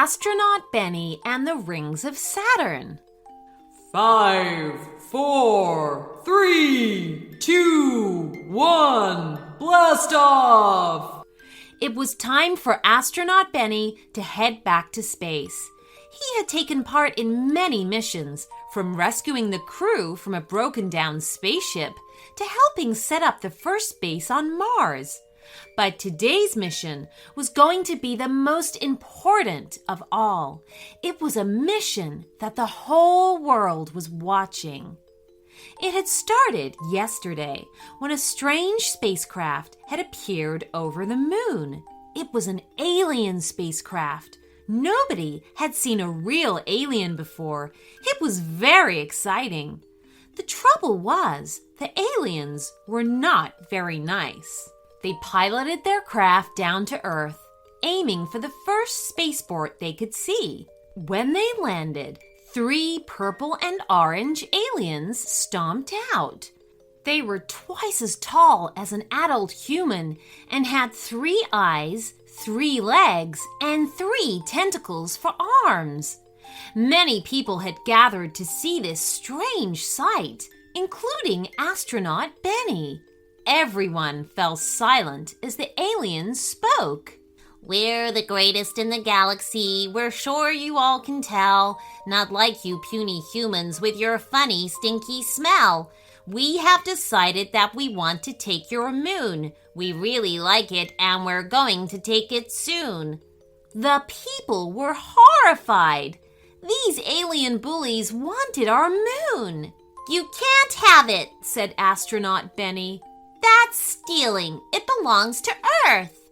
Astronaut Benny and the Rings of Saturn. 5, 4, 3, 2, 1, blast off! It was time for Astronaut Benny to head back to space. He had taken part in many missions, from rescuing the crew from a broken-down spaceship to helping set up the first base on Mars. But today's mission was going to be the most important of all. It was a mission that the whole world was watching. It had started yesterday when a strange spacecraft had appeared over the moon. It was an alien spacecraft. Nobody had seen a real alien before. It was very exciting. The trouble was, the aliens were not very nice. They piloted their craft down to Earth, aiming for the first spaceport they could see. When they landed, 3 purple and orange aliens stomped out. They were twice as tall as an adult human and had 3 eyes, 3 legs, and 3 tentacles for arms. Many people had gathered to see this strange sight, including Astronaut Benny. Everyone fell silent as the aliens spoke. We're the greatest in the galaxy, we're sure you all can tell. Not like you puny humans with your funny, stinky smell. We have decided that we want to take your moon. We really like it and we're going to take it soon. The people were horrified. These alien bullies wanted our moon. You can't have it, said Astronaut Benny. That's stealing. It belongs to Earth.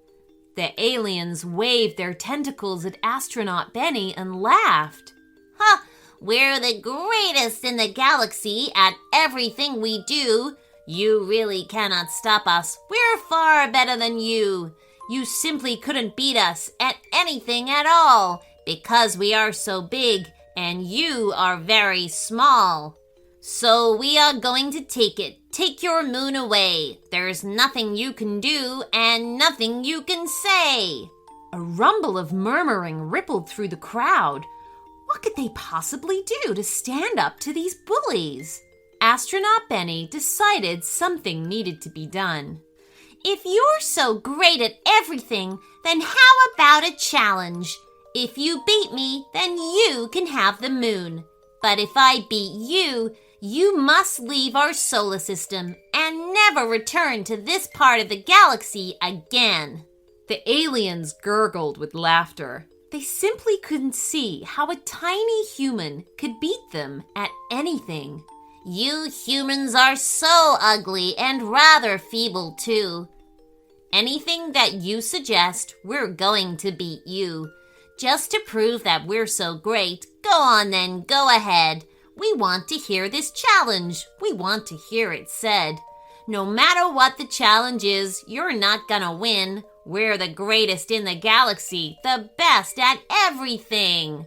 The aliens waved their tentacles at Astronaut Benny and laughed. Ha! We're the greatest in the galaxy at everything we do. You really cannot stop us. We're far better than you. You simply couldn't beat us at anything at all because we are so big and you are very small. So we are going to take it. Take your moon away. There's nothing you can do and nothing you can say. A rumble of murmuring rippled through the crowd. What could they possibly do to stand up to these bullies? Astronaut Benny decided something needed to be done. If you're so great at everything, then how about a challenge? If you beat me, then you can have the moon. But if I beat you, you must leave our solar system and never return to this part of the galaxy again. The aliens gurgled with laughter. They simply couldn't see how a tiny human could beat them at anything. You humans are so ugly and rather feeble too. Anything that you suggest, we're going to beat you. Just to prove that we're so great, go on then, go ahead. We want to hear this challenge. We want to hear it said. No matter what the challenge is, you're not gonna win. We're the greatest in the galaxy, the best at everything.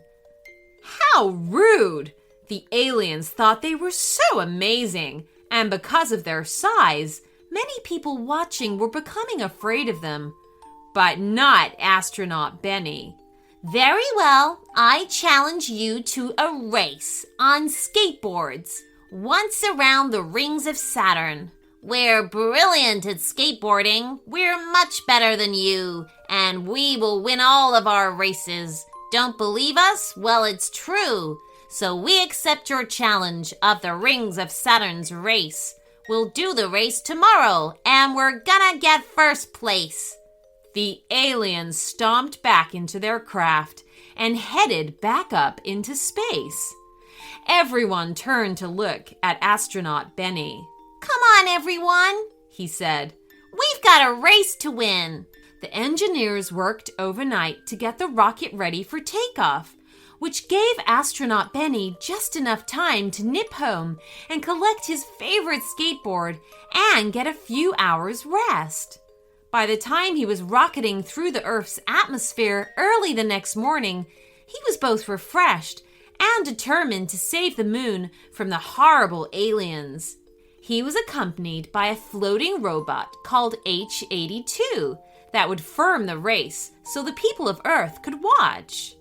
How rude! The aliens thought they were so amazing, and because of their size, many people watching were becoming afraid of them. But not Astronaut Benny. Very well, I challenge you to a race on skateboards, once around the rings of Saturn. We're brilliant at skateboarding, we're much better than you, and we will win all of our races. Don't believe us? Well, it's true. So we accept your challenge of the rings of Saturn's race. We'll do the race tomorrow, and we're gonna get first place. The aliens stomped back into their craft and headed back up into space. Everyone turned to look at Astronaut Benny. Come on, everyone, he said. We've got a race to win. The engineers worked overnight to get the rocket ready for takeoff, which gave Astronaut Benny just enough time to nip home and collect his favorite skateboard and get a few hours rest. By the time he was rocketing through the Earth's atmosphere early the next morning, he was both refreshed and determined to save the moon from the horrible aliens. He was accompanied by a floating robot called H-82 that would firm the race so the people of Earth could watch.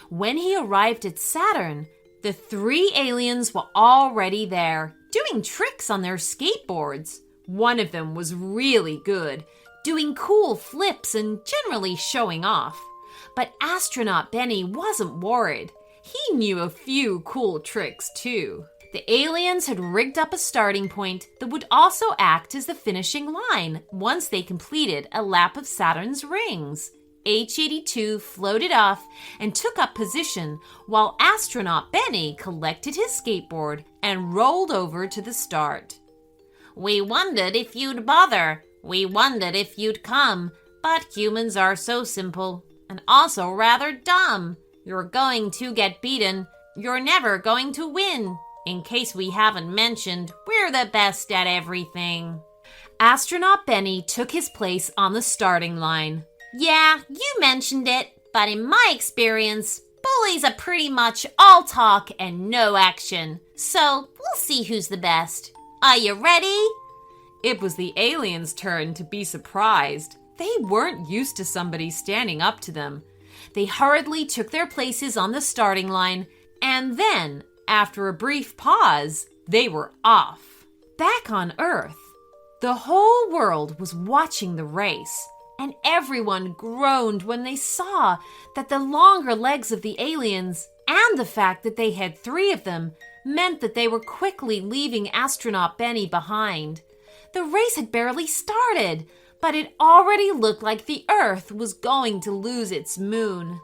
When he arrived at Saturn, the 3 aliens were already there, doing tricks on their skateboards. One of them was really good, doing cool flips and generally showing off. But Astronaut Benny wasn't worried. He knew a few cool tricks too. The aliens had rigged up a starting point that would also act as the finishing line once they completed a lap of Saturn's rings. H-82 floated off and took up position while Astronaut Benny collected his skateboard and rolled over to the start. We wondered if you'd bother. We wondered if you'd come. But humans are so simple and also rather dumb. You're going to get beaten. You're never going to win. In case we haven't mentioned, we're the best at everything. Astronaut Benny took his place on the starting line. Yeah, you mentioned it, but in my experience, bullies are pretty much all talk and no action. So we'll see who's the best. Are you ready? It was the aliens' turn to be surprised. They weren't used to somebody standing up to them. They hurriedly took their places on the starting line, and then, after a brief pause, they were off. Back on Earth, the whole world was watching the race, and everyone groaned when they saw that the longer legs of the aliens and the fact that they had 3 of them meant that they were quickly leaving Astronaut Benny behind. The race had barely started, but it already looked like the Earth was going to lose its moon.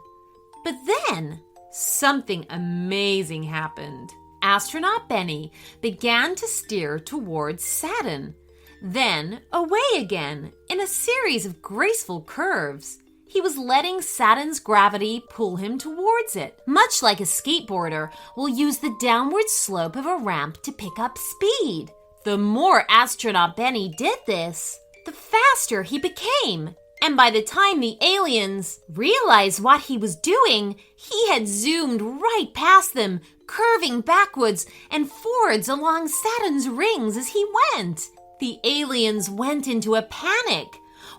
But then, something amazing happened. Astronaut Benny began to steer towards Saturn, then away again in a series of graceful curves. He was letting Saturn's gravity pull him towards it, much like a skateboarder will use the downward slope of a ramp to pick up speed. The more Astronaut Benny did this, the faster he became. And by the time the aliens realized what he was doing, he had zoomed right past them, curving backwards and forwards along Saturn's rings as he went. The aliens went into a panic.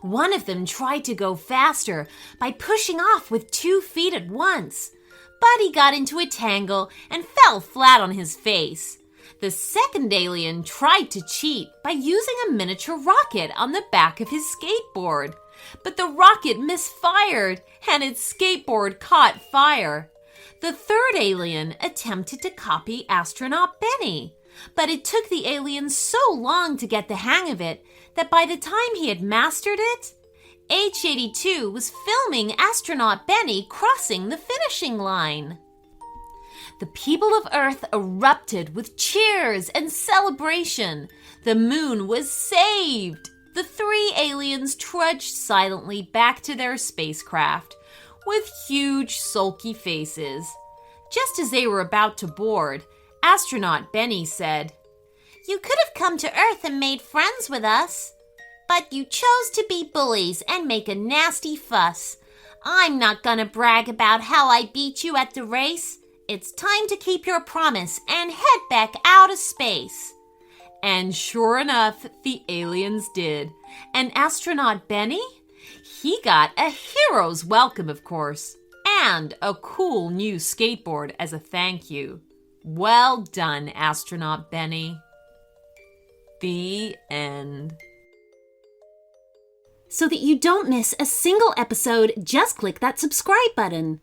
One of them tried to go faster by pushing off with 2 feet at once, but he got into a tangle and fell flat on his face. The second alien tried to cheat by using a miniature rocket on the back of his skateboard, but the rocket misfired and its skateboard caught fire. The third alien attempted to copy Astronaut Benny, but it took the alien so long to get the hang of it that by the time he had mastered it, H-82 was filming Astronaut Benny crossing the finishing line. The people of Earth erupted with cheers and celebration. The moon was saved. The 3 aliens trudged silently back to their spacecraft with huge, sulky faces. Just as they were about to board, Astronaut Benny said, You could have come to Earth and made friends with us, but you chose to be bullies and make a nasty fuss. I'm not gonna brag about how I beat you at the race. It's time to keep your promise and head back out of space. And sure enough, the aliens did. And Astronaut Benny? He got a hero's welcome, of course, and a cool new skateboard as a thank you. Well done, Astronaut Benny. The end. So that you don't miss a single episode, just click that subscribe button.